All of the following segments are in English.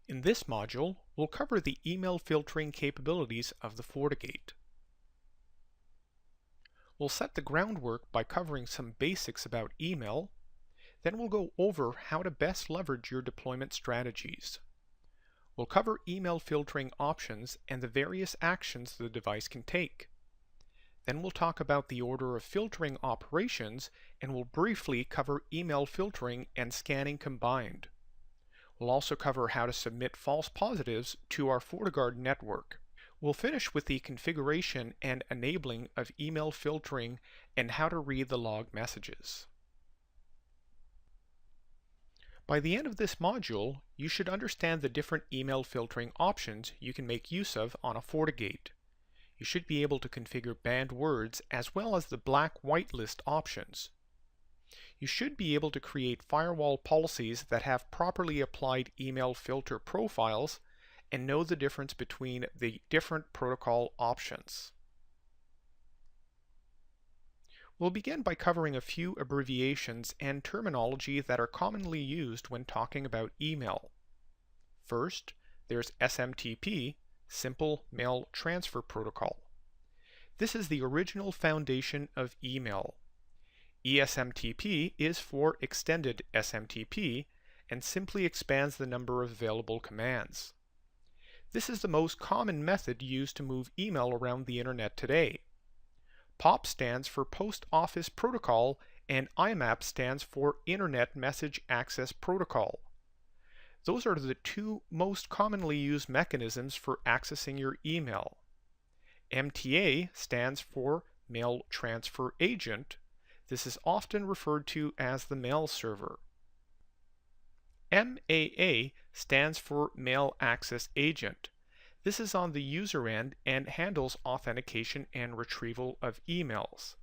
In this module, we'll cover the email filtering capabilities of the FortiGate. We'll set the groundwork by covering some basics about email, then we'll go over how to best leverage your deployment strategies. We'll cover email filtering options and the various actions the device can take. Then we'll talk about the order of filtering operations, and we'll briefly cover email filtering and scanning combined. We'll also cover how to submit false positives to our FortiGuard network. We'll finish with the configuration and enabling of email filtering and how to read the log messages. By the end of this module, you should understand the different email filtering options you can make use of on a FortiGate. You should be able to configure banned words as well as the black-white list options. You should be able to create firewall policies that have properly applied email filter profiles and know the difference between the different protocol options. We'll begin by covering a few abbreviations and terminology that are commonly used when talking about email. First, there's SMTP, Simple Mail Transfer Protocol. This is the original foundation of email. ESMTP is for Extended SMTP and simply expands the number of available commands. This is the most common method used to move email around the internet today. POP stands for Post Office Protocol and IMAP stands for Internet Message Access Protocol. Those are the two most commonly used mechanisms for accessing your email. MTA stands for Mail Transfer Agent. This is often referred to as the mail server. MAA stands for Mail Access Agent. This is on the user end and handles authentication and retrieval of emails.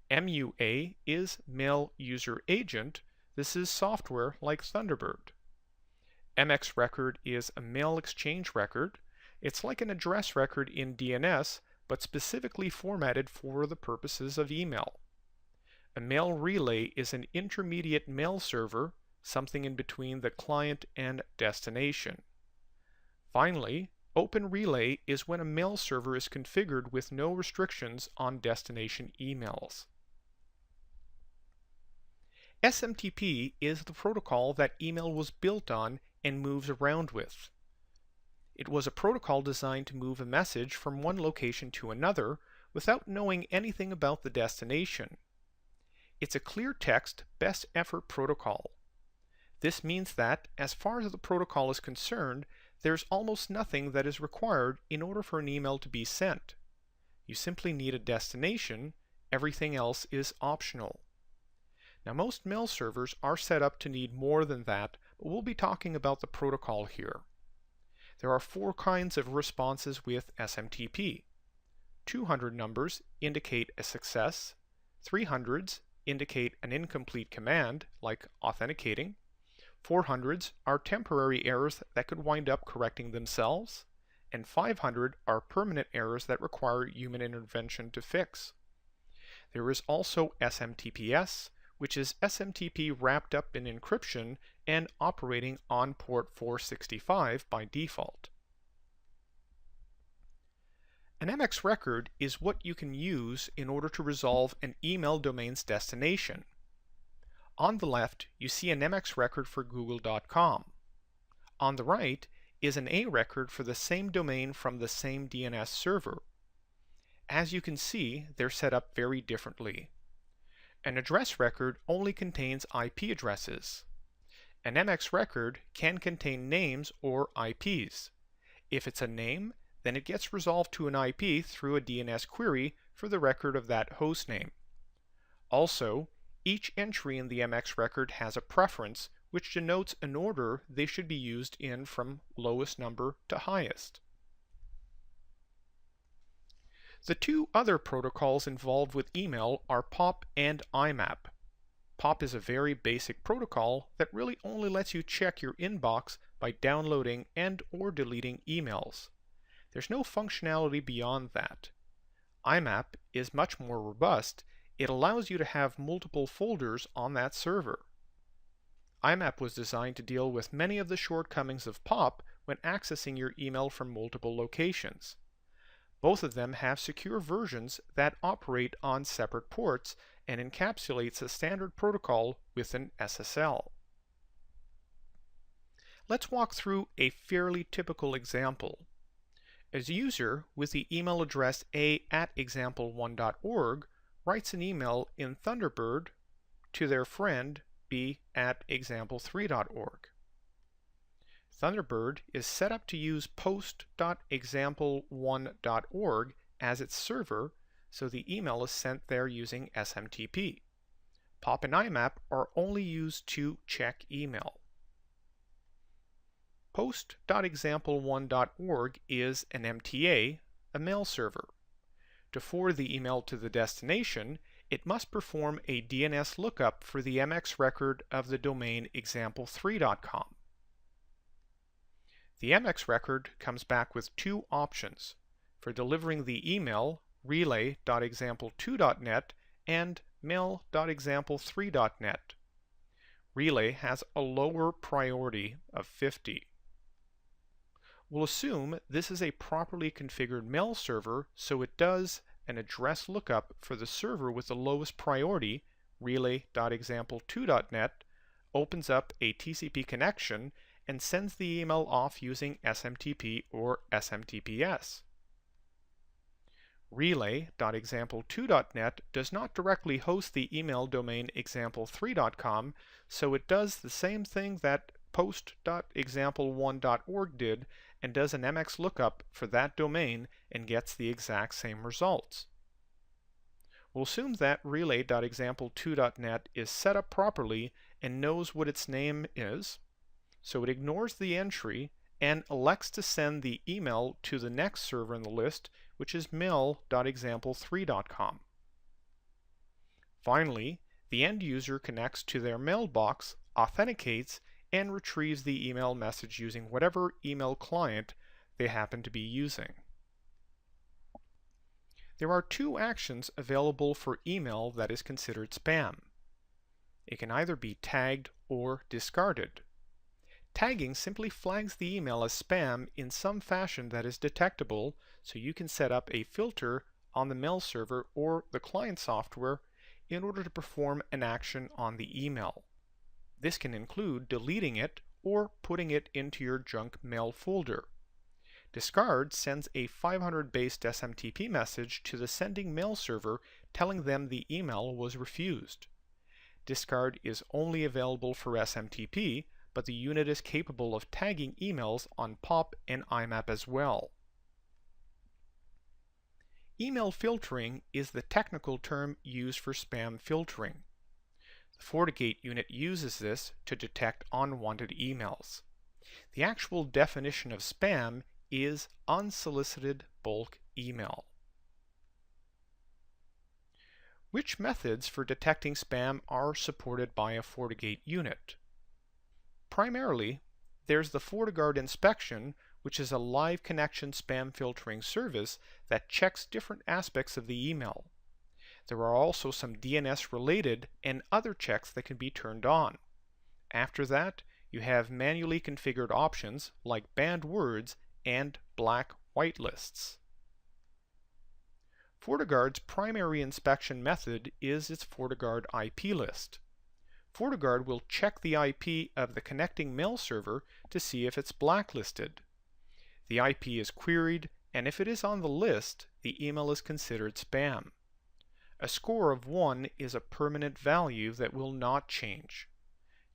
MUA is Mail User Agent. This is software like Thunderbird. MX record is a mail exchange record. It's like an address record in DNS, but specifically formatted for the purposes of email. A mail relay is an intermediate mail server, something in between the client and destination. Finally, Open Relay is when a mail server is configured with no restrictions on destination emails. SMTP is the protocol that email was built on and moves around with. It was a protocol designed to move a message from one location to another without knowing anything about the destination. It's a clear text, best effort protocol. This means that, as far as the protocol is concerned, there's almost nothing that is required in order for an email to be sent. You simply need a destination, everything else is optional. Now, most mail servers are set up to need more than that, but we'll be talking about the protocol here. There are four kinds of responses with SMTP. 200 numbers indicate a success, 300s indicate an incomplete command, like authenticating, 400s are temporary errors that could wind up correcting themselves, and 500 are permanent errors that require human intervention to fix. There is also SMTPS, which is SMTP wrapped up in encryption and operating on port 465 by default. An MX record is what you can use in order to resolve an email domain's destination. On the left, you see an MX record for google.com. On the right is an A record for the same domain from the same DNS server. As you can see, they're set up very differently. An address record only contains IP addresses. An MX record can contain names or IPs. If it's a name, then it gets resolved to an IP through a DNS query for the record of that host name. Also, each entry in the MX record has a preference which denotes an order they should be used in from lowest number to highest. The two other protocols involved with email are POP and IMAP. POP is a very basic protocol that really only lets you check your inbox by downloading and or deleting emails. There's no functionality beyond that. IMAP is much more robust. It allows you to have multiple folders on that server. IMAP was designed to deal with many of the shortcomings of POP when accessing your email from multiple locations. Both of them have secure versions that operate on separate ports and encapsulates a standard protocol with an SSL. Let's walk through a fairly typical example. As a user with the email address a@example1.org writes an email in Thunderbird to their friend b@example3.org. Thunderbird is set up to use post.example1.org as its server, so the email is sent there using SMTP. POP and IMAP are only used to check email. Post.example1.org is an MTA, a mail server. To forward the email to the destination, it must perform a DNS lookup for the MX record of the domain example3.com. The MX record comes back with two options for delivering the email relay.example2.net and mail.example3.net. Relay has a lower priority of 50. We'll assume this is a properly configured mail server, so it does an address lookup for the server with the lowest priority, relay.example2.net, opens up a TCP connection, and sends the email off using SMTP or SMTPS. Relay.example2.net does not directly host the email domain example3.com, so it does the same thing that post.example1.org did and does an MX lookup for that domain and gets the exact same results. We'll assume that relay.example2.net is set up properly and knows what its name is, so it ignores the entry and elects to send the email to the next server in the list, which is mail.example3.com. Finally, the end user connects to their mailbox, authenticates, and retrieves the email message using whatever email client they happen to be using. There are two actions available for email that is considered spam. It can either be tagged or discarded. Tagging simply flags the email as spam in some fashion that is detectable, so you can set up a filter on the mail server or the client software in order to perform an action on the email. This can include deleting it or putting it into your junk mail folder. Discard sends a 500-based SMTP message to the sending mail server telling them the email was refused. Discard is only available for SMTP, but the unit is capable of tagging emails on POP and IMAP as well. Email filtering is the technical term used for spam filtering. The FortiGate unit uses this to detect unwanted emails. The actual definition of spam is unsolicited bulk email. Which methods for detecting spam are supported by a FortiGate unit? Primarily, there's the FortiGuard inspection, which is a live connection spam filtering service that checks different aspects of the email. There are also some DNS related and other checks that can be turned on. After that, you have manually configured options like banned words and black whitelists. FortiGuard's primary inspection method is its FortiGuard IP list. FortiGuard will check the IP of the connecting mail server to see if it's blacklisted. The IP is queried, and if it is on the list, the email is considered spam. A score of 1 is a permanent value that will not change.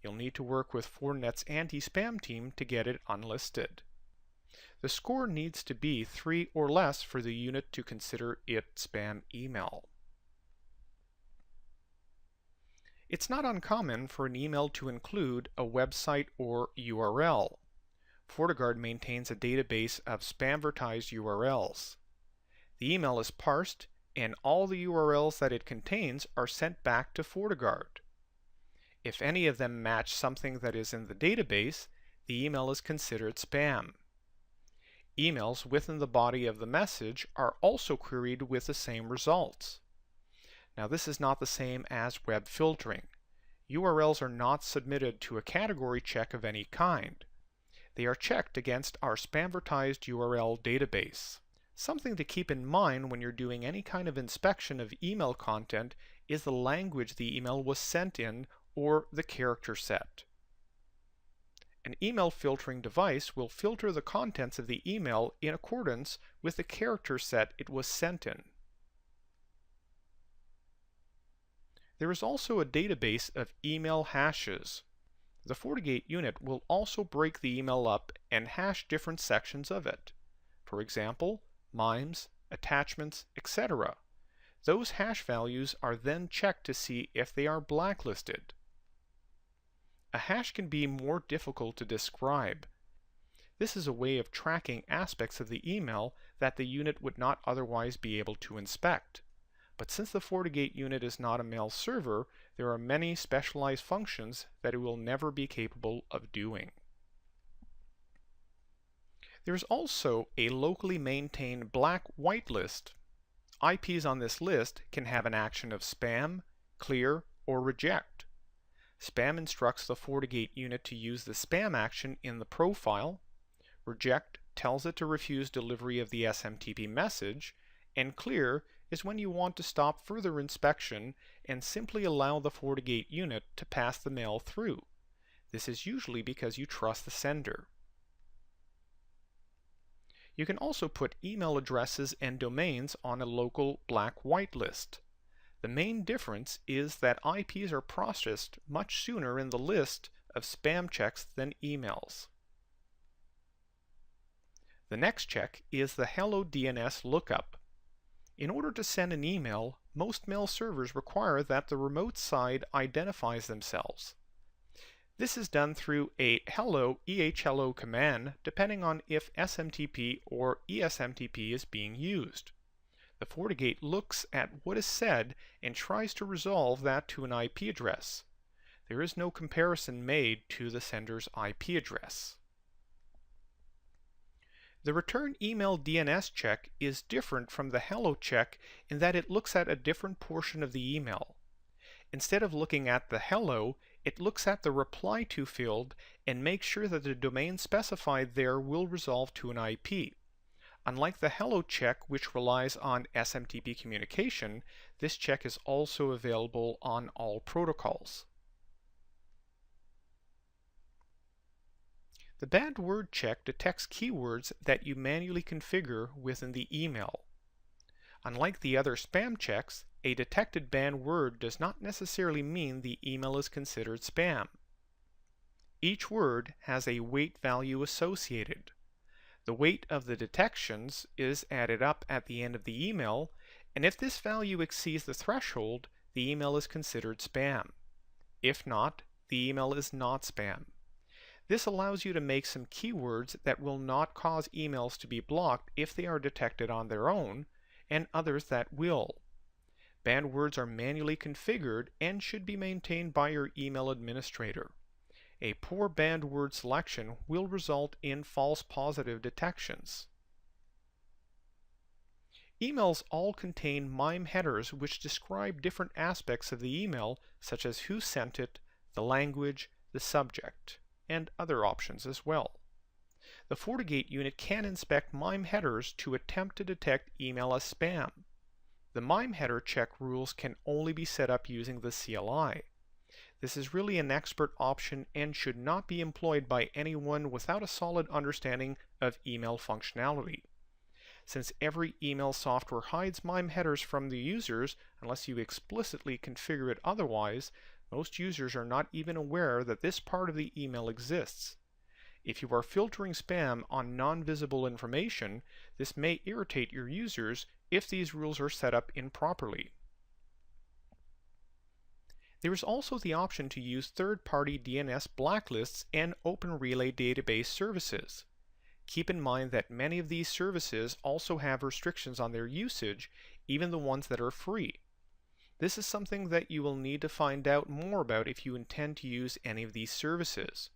You'll need to work with Fortinet's anti-spam team to get it unlisted. The score needs to be 3 or less for the unit to consider it spam email. It's not uncommon for an email to include a website or URL. FortiGuard maintains a database of spamvertised URLs. The email is parsed, and all the URLs that it contains are sent back to FortiGuard. If any of them match something that is in the database, the email is considered spam. Emails within the body of the message are also queried with the same results. Now, this is not the same as web filtering. URLs are not submitted to a category check of any kind. They are checked against our Spamvertised URL database. Something to keep in mind when you're doing any kind of inspection of email content is the language the email was sent in, or the character set. An email filtering device will filter the contents of the email in accordance with the character set it was sent in. There is also a database of email hashes. The FortiGate unit will also break the email up and hash different sections of it. For example, MIMEs, attachments, etc. Those hash values are then checked to see if they are blacklisted. A hash can be more difficult to describe. This is a way of tracking aspects of the email that the unit would not otherwise be able to inspect. But since the FortiGate unit is not a mail server, there are many specialized functions that it will never be capable of doing. There is also a locally maintained black whitelist. IPs on this list can have an action of spam, clear, or reject. Spam instructs the FortiGate unit to use the spam action in the profile. Reject tells it to refuse delivery of the SMTP message, and clear is when you want to stop further inspection and simply allow the FortiGate unit to pass the mail through. This is usually because you trust the sender. You can also put email addresses and domains on a local black whitelist. The main difference is that IPs are processed much sooner in the list of spam checks than emails. The next check is the Hello DNS lookup. In order to send an email, most mail servers require that the remote side identifies themselves. This is done through a hello EHLO command depending on if SMTP or ESMTP is being used. The FortiGate looks at what is said and tries to resolve that to an IP address. There is no comparison made to the sender's IP address. The return email DNS check is different from the hello check in that it looks at a different portion of the email. Instead of looking at the hello, it looks at the reply to field and makes sure that the domain specified there will resolve to an IP. Unlike the hello check, which relies on SMTP communication, this check is also available on all protocols. The banned word check detects keywords that you manually configure within the email. Unlike the other spam checks, a detected banned word does not necessarily mean the email is considered spam. Each word has a weight value associated. The weight of the detections is added up at the end of the email, and if this value exceeds the threshold, the email is considered spam. If not, the email is not spam. This allows you to make some keywords that will not cause emails to be blocked if they are detected on their own, and others that will. Banned words are manually configured and should be maintained by your email administrator. A poor banned word selection will result in false positive detections. Emails all contain MIME headers which describe different aspects of the email, such as who sent it, the language, the subject, and other options as well. The FortiGate unit can inspect MIME headers to attempt to detect email as spam. The MIME header check rules can only be set up using the CLI. This is really an expert option and should not be employed by anyone without a solid understanding of email functionality. Since every email software hides MIME headers from the users unless you explicitly configure it otherwise, most users are not even aware that this part of the email exists. If you are filtering spam on non-visible information, this may irritate your users if these rules are set up improperly. There is also the option to use third-party DNS blacklists and Open Relay database services. Keep in mind that many of these services also have restrictions on their usage, even the ones that are free. This is something that you will need to find out more about if you intend to use any of these services.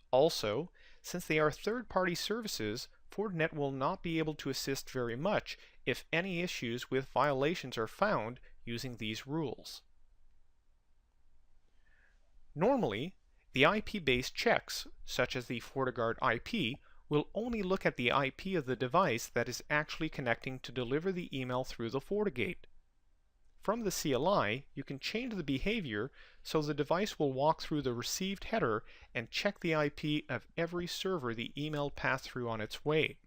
Also, since they are third-party services, Fortinet will not be able to assist very much if any issues with violations are found using these rules. Normally, the IP-based checks, such as the FortiGuard IP, will only look at the IP of the device that is actually connecting to deliver the email through the FortiGate. From the CLI, you can change the behavior so the device will walk through the received header and check the IP of every server the email passed through on its way.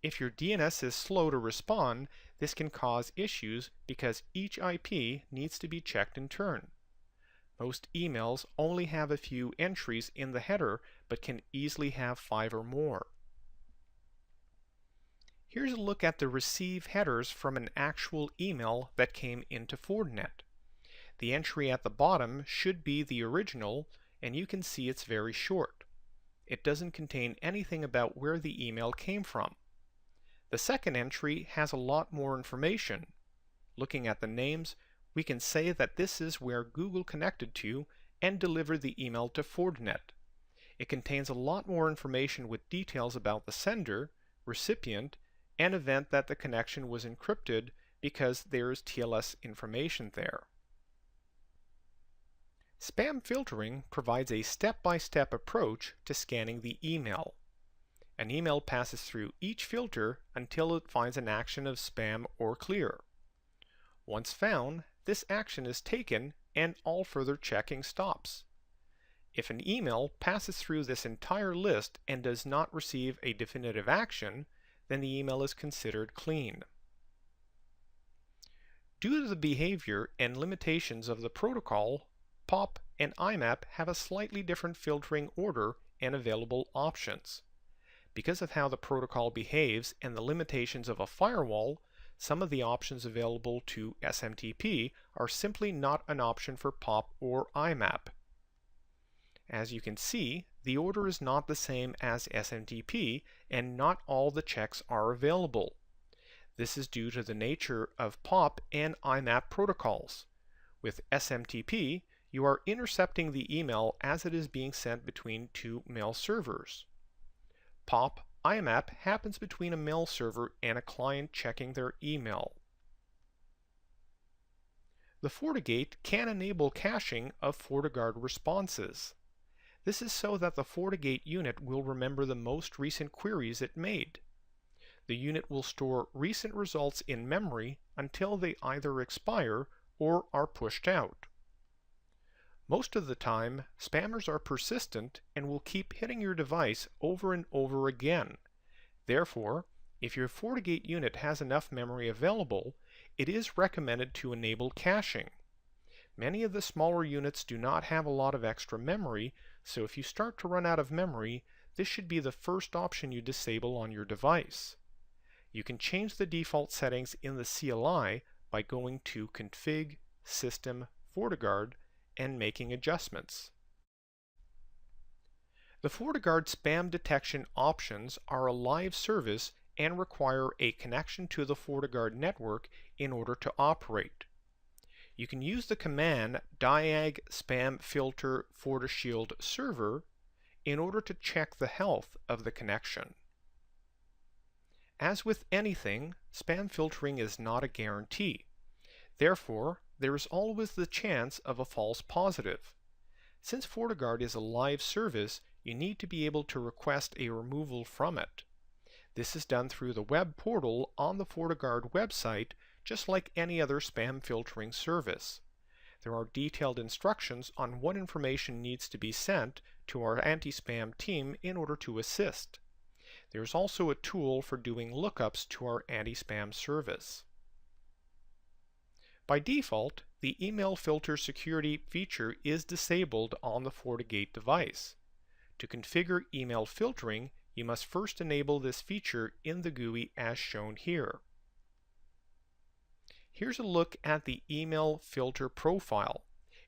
If your DNS is slow to respond, this can cause issues because each IP needs to be checked in turn. Most emails only have a few entries in the header, but can easily have 5 or more. Here's a look at the receive headers from an actual email that came into Fortinet. The entry at the bottom should be the original, and you can see it's very short. It doesn't contain anything about where the email came from. The second entry has a lot more information. Looking at the names, we can say that this is where Google connected to and delivered the email to Fortinet. It contains a lot more information with details about the sender, recipient, and event that the connection was encrypted because there is TLS information there. Spam filtering provides a step-by-step approach to scanning the email. An email passes through each filter until it finds an action of spam or clear. Once found, this action is taken and all further checking stops. If an email passes through this entire list and does not receive a definitive action, then the email is considered clean. Due to the behavior and limitations of the protocol, POP and IMAP have a slightly different filtering order and available options. Because of how the protocol behaves and the limitations of a firewall, some of the options available to SMTP are simply not an option for POP or IMAP. As you can see, the order is not the same as SMTP, and not all the checks are available. This is due to the nature of POP and IMAP protocols. With SMTP, you are intercepting the email as it is being sent between two mail servers. POP IMAP happens between a mail server and a client checking their email. The FortiGate can enable caching of FortiGuard responses. This is so that the FortiGate unit will remember the most recent queries it made. The unit will store recent results in memory until they either expire or are pushed out. Most of the time, spammers are persistent and will keep hitting your device over and over again. Therefore, if your FortiGate unit has enough memory available, it is recommended to enable caching. Many of the smaller units do not have a lot of extra memory, so if you start to run out of memory, this should be the first option you disable on your device. You can change the default settings in the CLI by going to Config, System, FortiGuard, and making adjustments. The FortiGuard spam detection options are a live service and require a connection to the FortiGuard network in order to operate. You can use the command diag spam filter FortiShield server in order to check the health of the connection. As with anything, spam filtering is not a guarantee. Therefore, there is always the chance of a false positive. Since FortiGuard is a live service, you need to be able to request a removal from it. This is done through the web portal on the FortiGuard website, just like any other spam filtering service. There are detailed instructions on what information needs to be sent to our anti-spam team in order to assist. There's also a tool for doing lookups to our anti-spam service. By default, the email filter security feature is disabled on the FortiGate device. To configure email filtering, you must first enable this feature in the GUI as shown here. Here's a look at the email filter profile.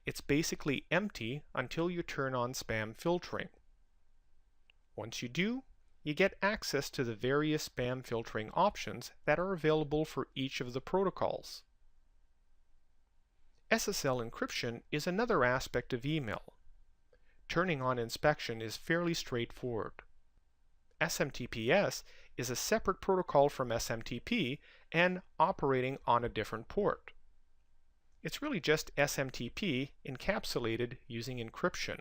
It's basically empty until you turn on spam filtering. Once you do, you get access to the various spam filtering options that are available for each of the protocols. SSL encryption is another aspect of email. Turning on inspection is fairly straightforward. SMTPS is a separate protocol from SMTP and operating on a different port. It's really just SMTP encapsulated using encryption.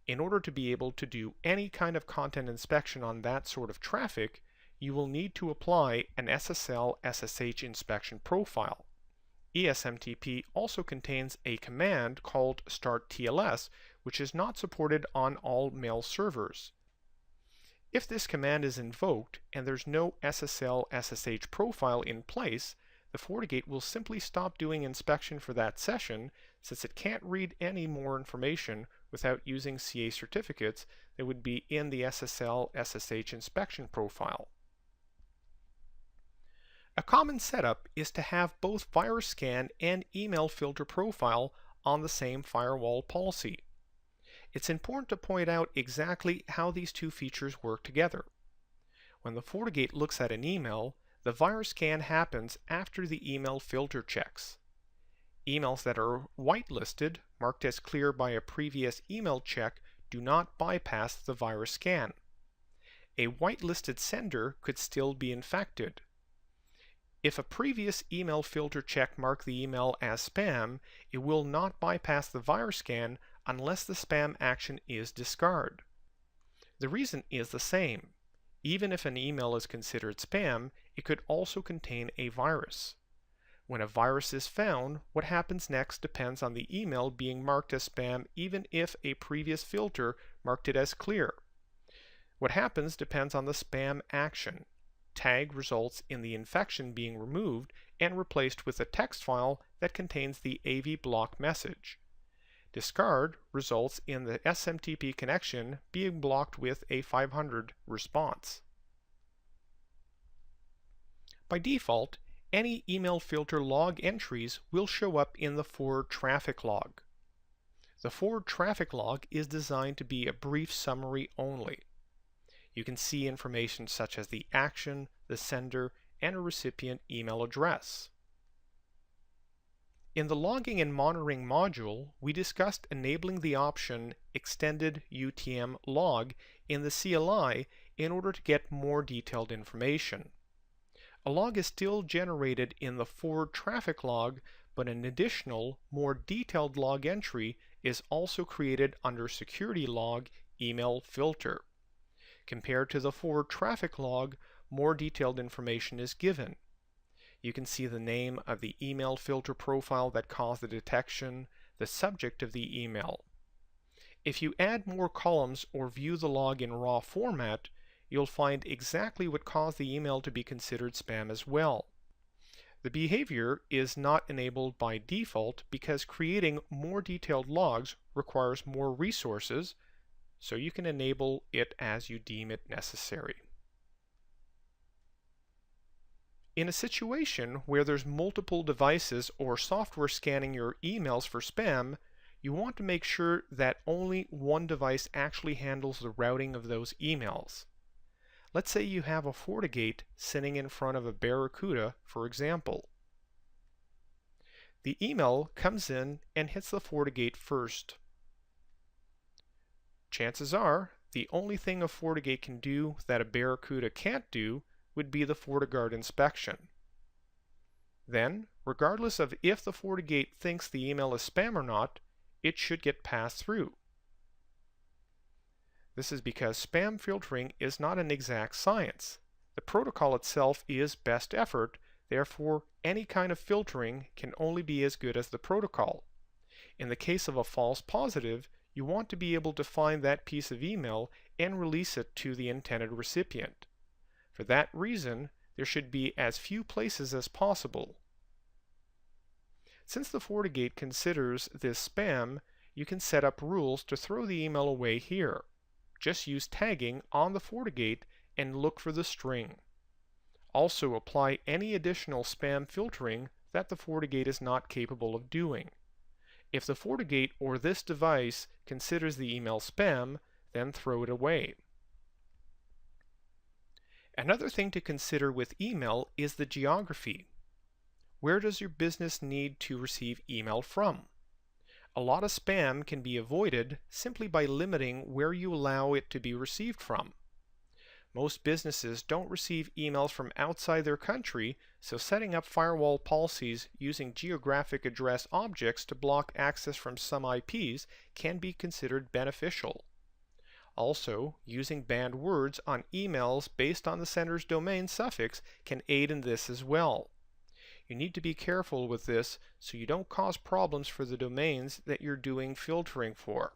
In order to be able to do any kind of content inspection on that sort of traffic, you will need to apply an SSL SSH inspection profile. ESMTP also contains a command called starttls, which is not supported on all mail servers. If this command is invoked and there's no SSL SSH profile in place, the FortiGate will simply stop doing inspection for that session, since it can't read any more information without using CA certificates that would be in the SSL SSH inspection profile. A common setup is to have both VirusScan and email filter profile on the same firewall policy. It's important to point out exactly how these two features work together. When the FortiGate looks at an email, the VirusScan happens after the email filter checks. Emails that are whitelisted, marked as clear by a previous email check, do not bypass the VirusScan. A whitelisted sender could still be infected. If a previous email filter check marked the email as spam, it will not bypass the VirusScan unless the spam action is discarded. The reason is the same. Even if an email is considered spam, it could also contain a virus. When a virus is found, what happens next depends on the email being marked as spam even if a previous filter marked it as clear. What happens depends on the spam action. Tag results in the infection being removed and replaced with a text file that contains the AV block message. Discard results in the SMTP connection being blocked with a 500 response. By default, any email filter log entries will show up in the forward traffic log. The forward traffic log is designed to be a brief summary only. You can see information such as the action, the sender, and a recipient email address. In the Logging and Monitoring module, we discussed enabling the option Extended UTM Log in the CLI in order to get more detailed information. A log is still generated in the forward traffic log, but an additional, more detailed log entry is also created under Security Log Email Filter. Compared to the forward traffic log, more detailed information is given. You can see the name of the email filter profile that caused the detection, the subject of the email. If you add more columns or view the log in raw format, you'll find exactly what caused the email to be considered spam as well. The behavior is not enabled by default because creating more detailed logs requires more resources, so you can enable it as you deem it necessary. In a situation where there's multiple devices or software scanning your emails for spam, you want to make sure that only one device actually handles the routing of those emails. Let's say you have a FortiGate sitting in front of a Barracuda, for example. The email comes in and hits the FortiGate first. Chances are, the only thing a FortiGate can do that a Barracuda can't do would be the FortiGuard inspection. Then, regardless of if the FortiGate thinks the email is spam or not, it should get passed through. This is because spam filtering is not an exact science. The protocol itself is best effort, therefore any kind of filtering can only be as good as the protocol. In the case of a false positive, you want to be able to find that piece of email and release it to the intended recipient. For that reason, there should be as few places as possible. Since the FortiGate considers this spam, you can set up rules to throw the email away here. Just use tagging on the FortiGate and look for the string. Also apply any additional spam filtering that the FortiGate is not capable of doing. If the FortiGate or this device considers the email spam, then throw it away. Another thing to consider with email is the geography. Where does your business need to receive email from? A lot of spam can be avoided simply by limiting where you allow it to be received from. Most businesses don't receive emails from outside their country, so setting up firewall policies using geographic address objects to block access from some IPs can be considered beneficial. Also, using banned words on emails based on the sender's domain suffix can aid in this as well. You need to be careful with this so you don't cause problems for the domains that you're doing filtering for.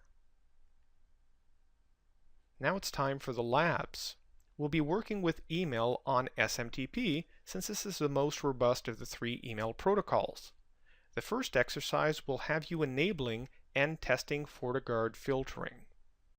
Now it's time for the labs. We'll be working with email on SMTP since this is the most robust of the three email protocols. The first exercise will have you enabling and testing FortiGuard filtering.